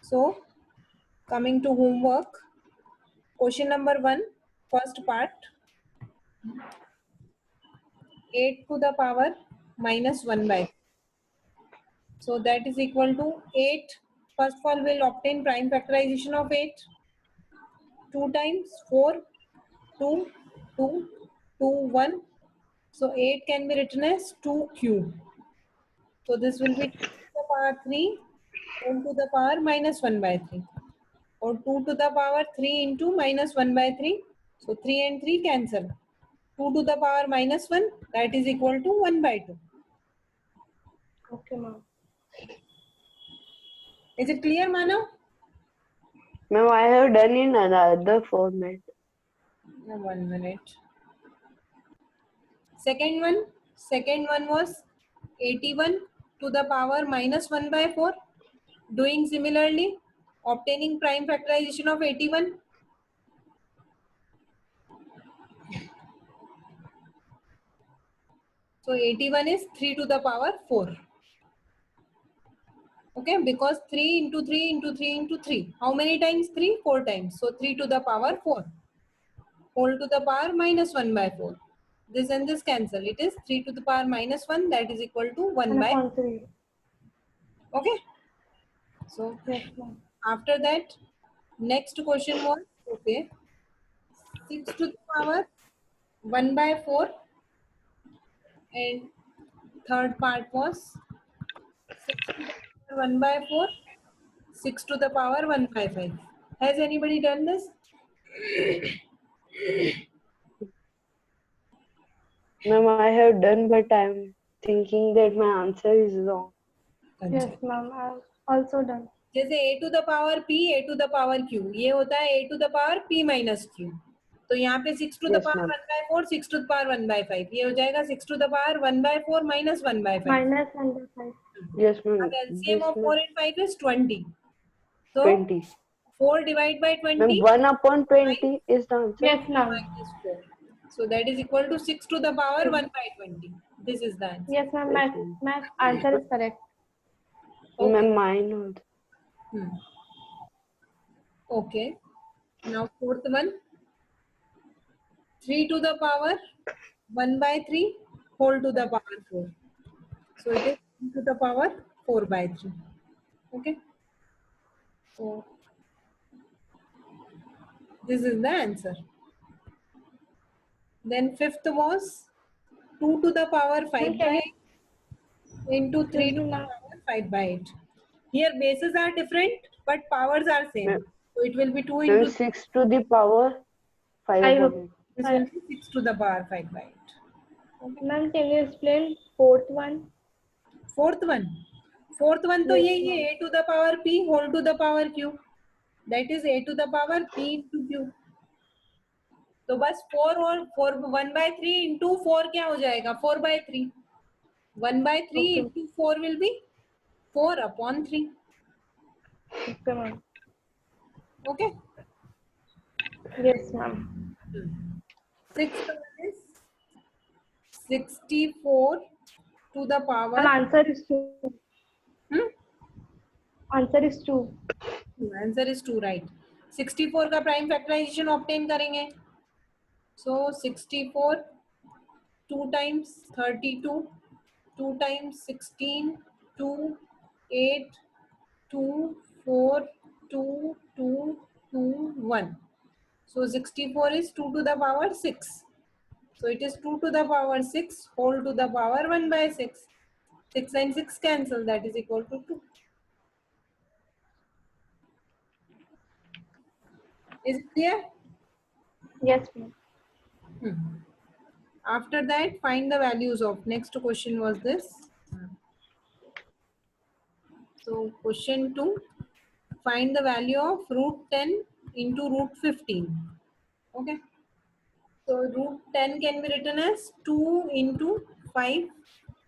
So coming to homework, question number 1, first part, 8 to the power minus 1 by 3. So that is equal to 8. First of all, we'll obtain prime factorization of 8. 2 times 4, 2, 2, 2, 1. So 8 can be written as 2 cube. So this will be 2 to the power 3 whole to the power minus 1 by 3. Or 2 to the power 3 into minus 1 by 3. So 3 and 3 cancel. 2 to the power minus 1, that is equal to 1 by 2. Okay, ma'am. Is it clear, Manav? Ma'am, I have done in another format. Now 1 minute. Second one was 81 to the power minus 1 by 4. Doing similarly, obtaining prime factorization of 81. So 81 is 3 to the power 4. Okay, because 3 into 3 into 3 into 3. How many times 3? 4 times. So 3 to the power 4. Whole to the power minus 1 by 4. This and this cancel. It is 3 to the power minus 1, that is equal to 1 1 by. upon 3. Okay. So Yes, ma'am. after that, next question was, okay, 6 to the power 1 by 4, and third part was 6 to the power 1 by 4, 6 to the power 1 by 5. Has anybody done this? Ma'am, I have done, but I'm thinking that my answer is wrong. Yes, ma'am. I've also done. जैसे a to the power p, a to the power q, ये होता है a to the power p minus q. तो यहाँ पे 6 to the Yes, power ma'am. 1 by 4, 6 to the power 1 by 5. ये हो जाएगा 6 to the power 1 by 4 minus 1 by 5. Minus 1 by 5. Yes, ma'am. अब LCM This of ma'am, 4 and 5 is 20. So 20. 4 divided by 20. Ma'am, 1 upon 20 is the answer. Yes, ma'am. Minus 4. So that is equal to 6 to the power 1 by 20. This is the answer. Yes, ma'am. Yes, Math answer is correct. Okay. Ma'am, mine also. Okay. Now fourth one. 3 to the power 1 by 3 whole to the power 4. So it is 3 to the power 4 by 3. Okay. So this is the answer. Then fifth was 2 to the power 5 Ma'am, by can 8 into 3 you to tell me the now? power 5 by 8. Here bases are different but powers are same. Ma'am, So it will be 2 ma'am, into 6 to the power 5 I upon hope. 8. this will be 6 to the power 5 by 8. Okay. Ma'am, can you explain fourth one? Fourth one तो Yes, यही है ma'am. a to the power p whole to the power q. That is a to the power p into q. तो बस 4 और 4 1 by 3 into 4 क्या हो जाएगा 4 by 3. 1 by 3 Okay. into 4 will be 4 upon 3. Okay, ma'am. Okay. Yes, ma'am. Sixth one is 64 to the power. Ma'am, answer is 2. Hmm? Answer is 2. Answer is 2, right. 64 का prime factorisation obtain करेंगे. So 64 2 times 32, 2 times 16, 2, 8, 2, 4, 2, 2, 2, 1. So 64 is 2 to the power 6. So it is 2 to the power 6 whole to the power 1 by 6. 6 and 6 cancel, that is equal to 2. Is it clear? Yes, ma'am. After that, find the values of. Next question was this. So question 2, find the value of root 10 into root 15. Okay. So root 10 can be written as 2 into 5.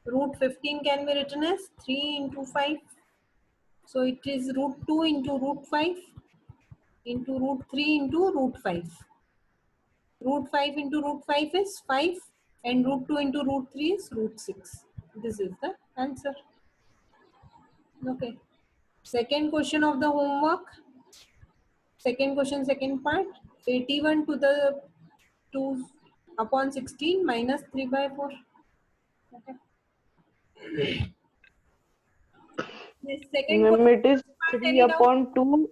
Root 15 can be written as 3 into 5. So it is root 2 into root 5 into root 3 into root 5. Root 5 into root 5 is 5 and root 2 into root 3 is root 6. This is the answer. Okay. Second question of the homework. Second question, second part. 81 to the 2 upon 16 minus 3 by 4. Okay. Yes, second Ma'am, question. it is Part, 3 any doubt? upon 2.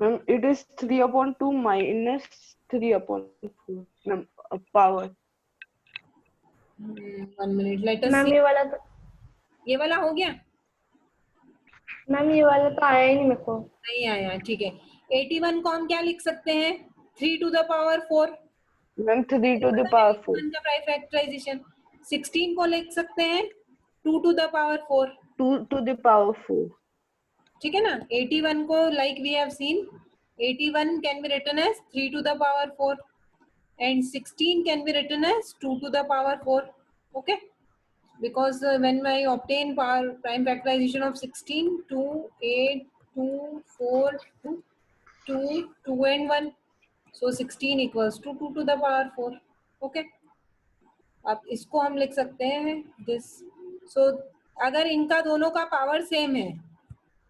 Ma'am, it is 3 upon 2 minus 3 upon 4. Ma'am, power. 1 minute. Let us ma'am see. ये वाला तो ये वाला हो गया? Ma'am ये वाला तो आया ही नहीं मेरे को. नहीं आया, ठीक है. 81 को हम क्या लिख सकते हैं? 3 to the power 4. Ma'am, 3 to the power 4. 81 का प्राइम फैक्टराइजेशन. 16 को लिख सकते हैं 2 to the power 4. 2 to the power 4. ठीक है ना. 81 को like we have seen, 81 can be written as 3 to the power 4 and 16 can be written as 2 to the power 4. Okay, because when I obtain power prime factorization of 16, 2, 8, 2, 4, 2, 2, 2 and 1, so 16 equals to 2 to the power 4. Okay, अब इसको हम लिख सकते हैं this. So अगर इनका दोनों का पावर सेम है,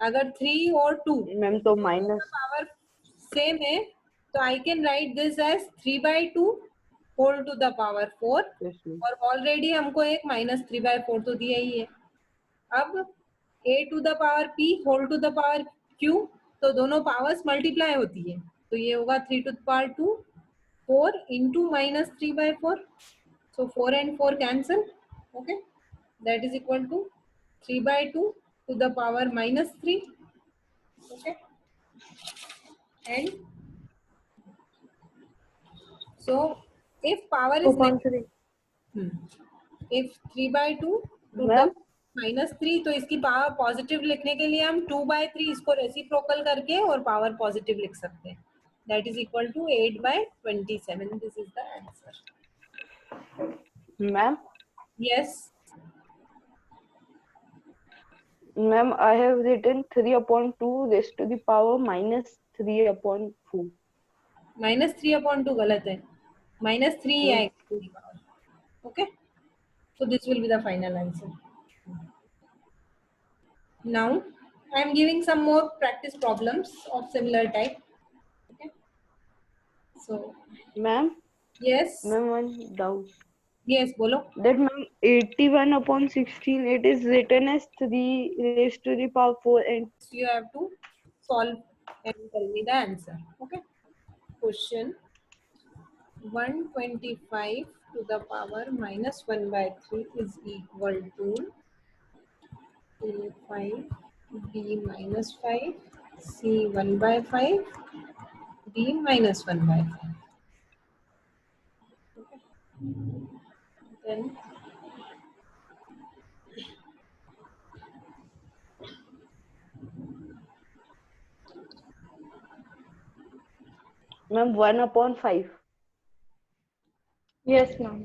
अगर 3 और 2 मैम तो माइनस पावर सेम है, तो I can write this as 3 by 2 whole to the power 4. और ऑलरेडी हमको एक -3/4 तो दिया ही है. अब a to the power p whole to the power q, तो दोनों पावर्स मल्टीप्लाई होती है, तो ये होगा 3 to the power 2 4 into -3/4. So 4 and 4 cancel. Okay, that is equal to 3 by 2 to the power -3. Okay, and so if power is 2.3. if 3 by 2 to the ma'am -3, तो इसकी power positive लिखने के लिए हम 2 by 3 इसको रेसिप्रोकल करके और power positive लिख सकते हैं. That is equal to 8 by 27. This is the answer. Ma'am Yes. Ma'am I have written 3 upon 2 raised to the power -3 upon 4. -3/2 गलत है, -3 ही आएगा. Okay, so this will be the final answer. Now I am giving some more practice problems of similar type. Okay, so ma'am yes, ma'am one doubt. yes, बोलो. That ma'am 81 upon 16 it is written as 3 raised to the power 4 and You have to solve and tell me the answer. Okay, question 125 to the power -1/3 is equal to A5 B -5 C 1/5 D -1/5. Then ma'am 1 upon 5. Yes, ma'am.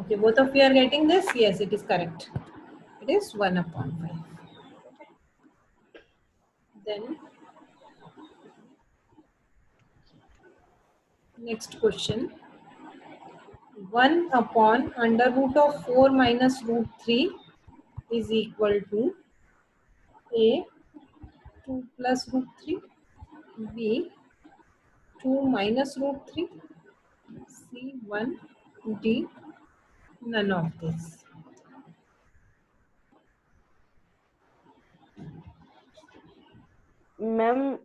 okay, both of you are getting this. Yes, it is correct. It is 1 upon 5. Then next question. 1 upon under root of 4 minus root 3 is equal to A 2 plus root 3, B 2 minus root 3, C 1, D none of this. Ma'am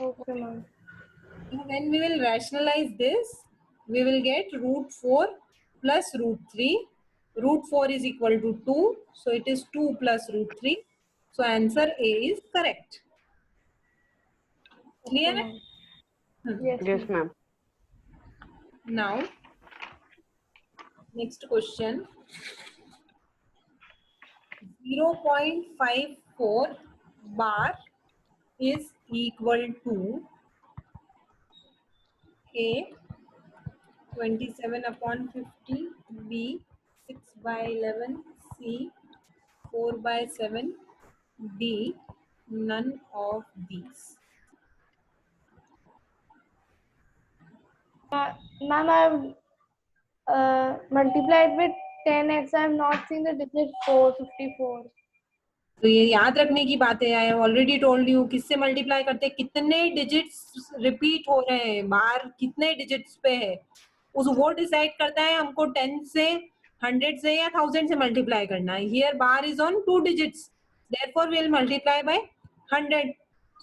Okay, ma'am. When we will rationalize this, we will get root 4 plus root 3. Root 4 is equal to 2. So it is 2 plus root 3. So answer A is correct. Clear? Okay, ma'am. Yes, yes ma'am. Now, next question. 0.54 bar is equal to A 27 upon 50, B 6 by 11, C 4 by 7, D none of these. Ma'am, I've multiplied with 10x. I have not seen the digit 454. तो ये याद रखने की बात है, I have already told you किससे multiply करते हैं, कितने डिजिट्स रिपीट हो रहे हैं, बार कितने डिजिट्स पे है, उस वो डिसाइड करता है हमको 10 से 100 से या 1000 से मल्टीप्लाई करना है. Here bar is on 2 digits, therefore we will multiply by 100.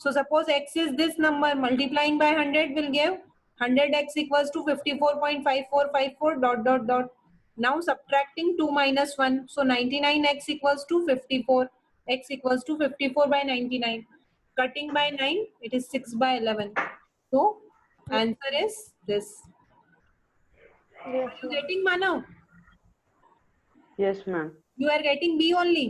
So suppose x is this number, multiplying by 100 will give 100x equals to 54.5454 dot dot dot. Now subtracting 2 minus 1, so 99x equals to 54, x equals to 54 by 99. Cutting by 9, it is 6 by 11. So answer is this. Yes, Are you ma'am. getting Manav? Yes, ma'am. You are getting B only.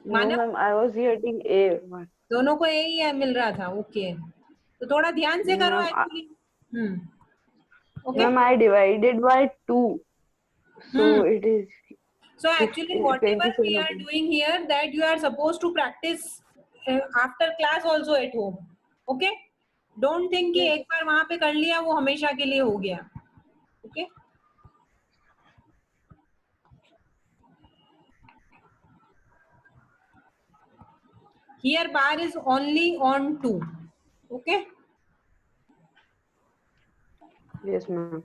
No, Manav? ma'am. I was getting A. Ma'am. दोनों को यही है मिल रहा था. Okay, तो थोड़ा ध्यान से करो Ma'am, actually. Okay. ma'am, I divided by 2. So it is So actually whatever we 27 are upon. doing here, that you are supposed to practice after class also at home. Okay, don't think कि एक बार वहां पे कर लिया वो हमेशा के लिए हो गया. Okay. Here bar is only on 2. Okay. Yes, ma'am.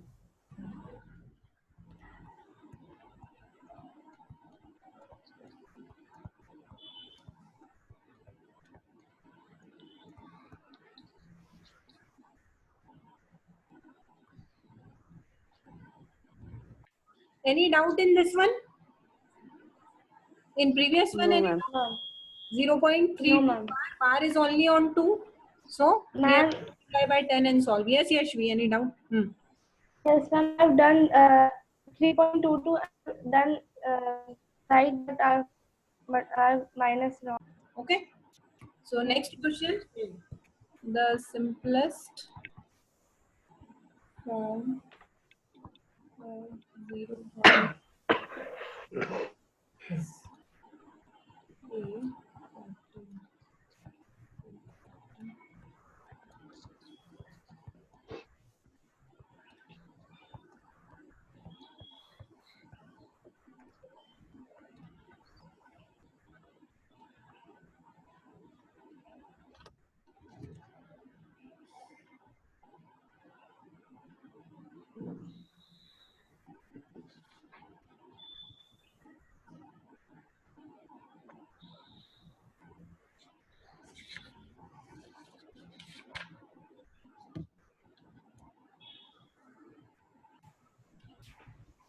Any doubt in this one? In previous one, No, any ma'am. doubt? 0.3 No, ma'am. bar is only on 2. So we have Ma'am, to multiply by 10 and solve. Yes, Yashvi, any doubt? yes, ma'am. I've done 3.22. I've done right, but I've minus wrong. Okay. So next question. The simplest form of 0.8.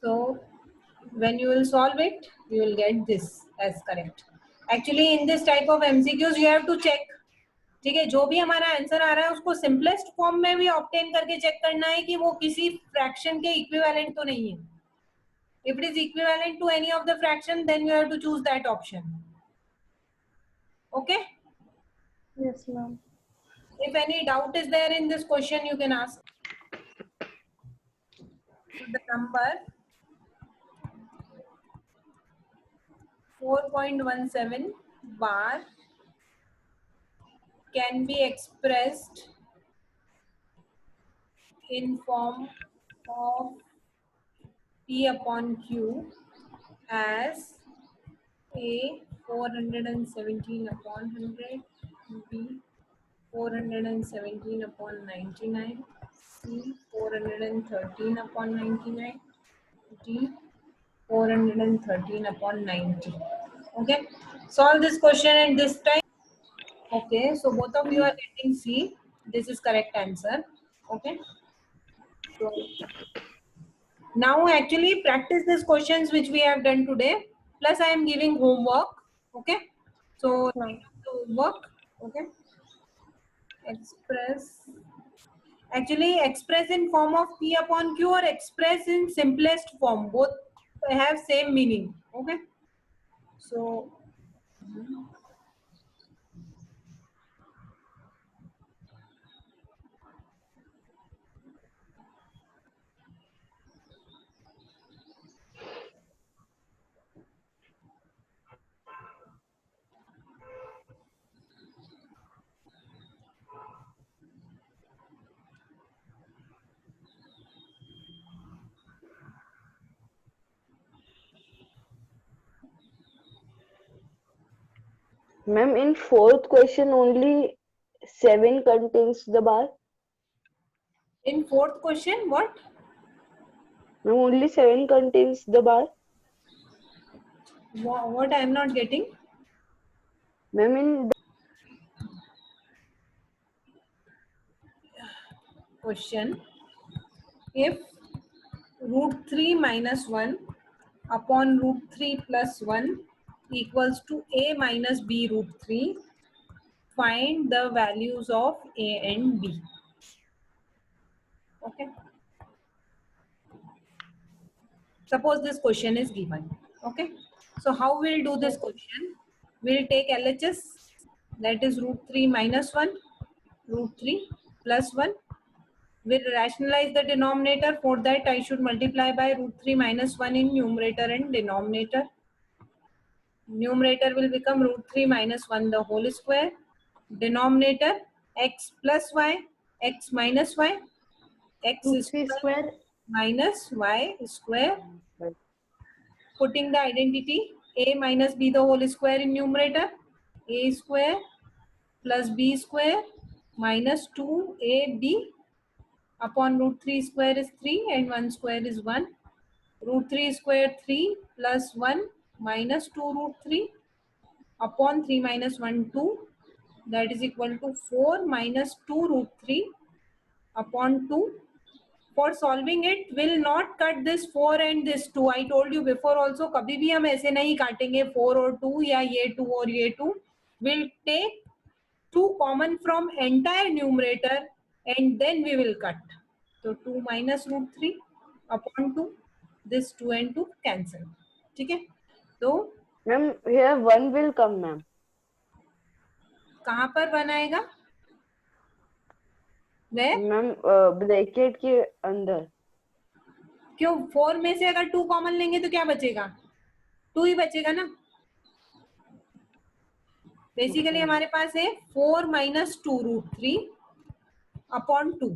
So when you will solve it, you will get this as correct. Actually, in this type of MCQs, you have to check. ठीक है, जो भी हमारा answer आ रहा है उसको simplest form में भी ऑब्टेन करके चेक करना है कि वो किसी फ्रैक्शन के इक्विवेलेंट तो नहीं है. If it is equivalent to any of the fraction, then you have to choose that option. Okay. Yes, ma'am. If any doubt is there in this question, you can ask. So the number 4.17 bar can be expressed in form of P upon Q as A 417 upon 100, B 417 upon 99, C 413 upon 99, D 413 upon 90. Okay, solve this question at this time. Okay, so both of you are getting C. This is correct answer. Okay, so now actually practice these questions which we have done today. Plus I am giving homework. Okay, so Ma'am. homework. Okay, express in form of P upon Q or express in simplest form, both have same meaning. Okay, so Ma'am, in fourth question only 7 contains the bar. In fourth question, what? Ma'am, only 7 contains the bar. What I am not getting? Ma'am, in Question. If root 3 minus 1 upon root 3 plus 1 equals to a minus b root 3, find the values of a and b. Okay. Suppose this question is given. Okay. So how we'll do this question? We'll take LHS, that is root 3 minus 1, root 3 plus 1. We'll rationalize the denominator. For that, I should multiply by root 3 minus 1 in numerator and denominator. Numerator will become root 3 minus 1 the whole square. Denominator x plus y, x minus y, x Root is 3 square. minus y square. Putting the identity a minus b the whole square in numerator, a square plus b square minus 2ab upon root 3 square is 3 and 1 square is 1. Root 3 square 3 plus 1 minus 2 root 3 upon 3 minus 1 2, that is equal to 4 minus 2 root 3 upon 2. For solving it, will not cut this 4 and this 2. I told you before also, कभी भी हम ऐसे नहीं काटेंगे 4 और 2 या ये 2 और ये 2. We'll take 2 common from entire numerator and then we will cut. So 2 minus root 3 upon 2, this 2 and 2 cancel. ठीक है? तो ma'am, here 1 will come, ma'am. कहाँ पर बनाएगा? Where? Ma'am, ब्रैकेट के अंदर. क्यों? 4 में से अगर 2 कॉमन लेंगे तो क्या बचेगा? 2 ही बचेगा ना. बेसिकली हमारे पास है 4 माइनस 2 रूट 3 अपॉन 2.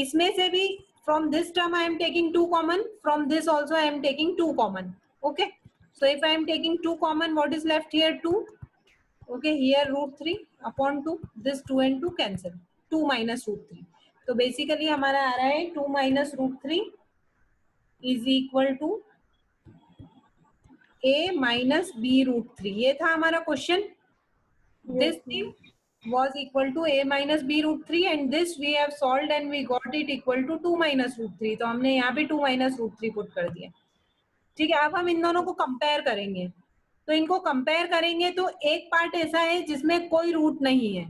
इसमें से भी from this term I am taking 2 common, from this also I am taking 2 common. Okay, so if I am taking 2 common, what is left here? 2. Okay, here root 3 upon 2, this 2 and 2 cancel, 2 minus root 3. तो basically हमारा आ रहा है 2 minus root 3 is equal to a minus b root 3. ये था हमारा question. This thing was equal to a minus b root 3 and this we have solved and we got it equal to 2 minus root 3. तो हमने यहाँ पे 2 minus root 3 put कर दिया. ठीक है, अब हम इन दोनों को कंपेयर करेंगे. तो इनको कंपेयर करेंगे तो एक पार्ट ऐसा है जिसमें कोई रूट नहीं है.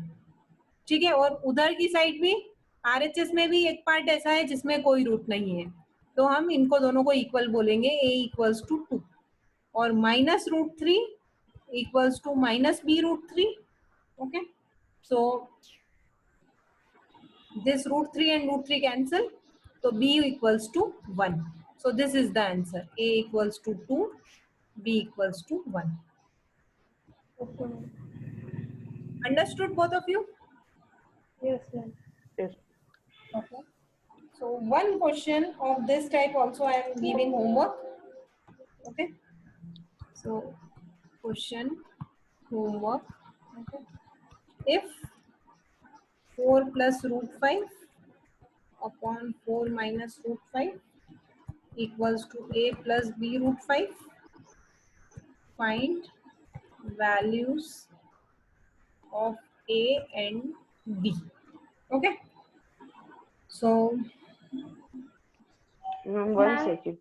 ठीक है, और उधर की साइड भी RHS में भी एक पार्ट ऐसा है जिसमें कोई रूट नहीं है. तो हम इनको दोनों को इक्वल बोलेंगे, a इक्वल्स टू 2 और minus root 3 equals to minus b root 3. Okay, so this root 3 and root 3 cancel, so b equals to 1. So this is the answer. A equals to 2, b equals to 1. Okay. Understood both of you? Yes, ma'am. Yes. Okay. So one question of this type also I am giving homework. Okay. So question homework. Okay. If 4 plus root 5 upon 4 minus root 5 equals to a plus b root 5, find values of a and b. Okay, so Ma'am, one Ma'am. second.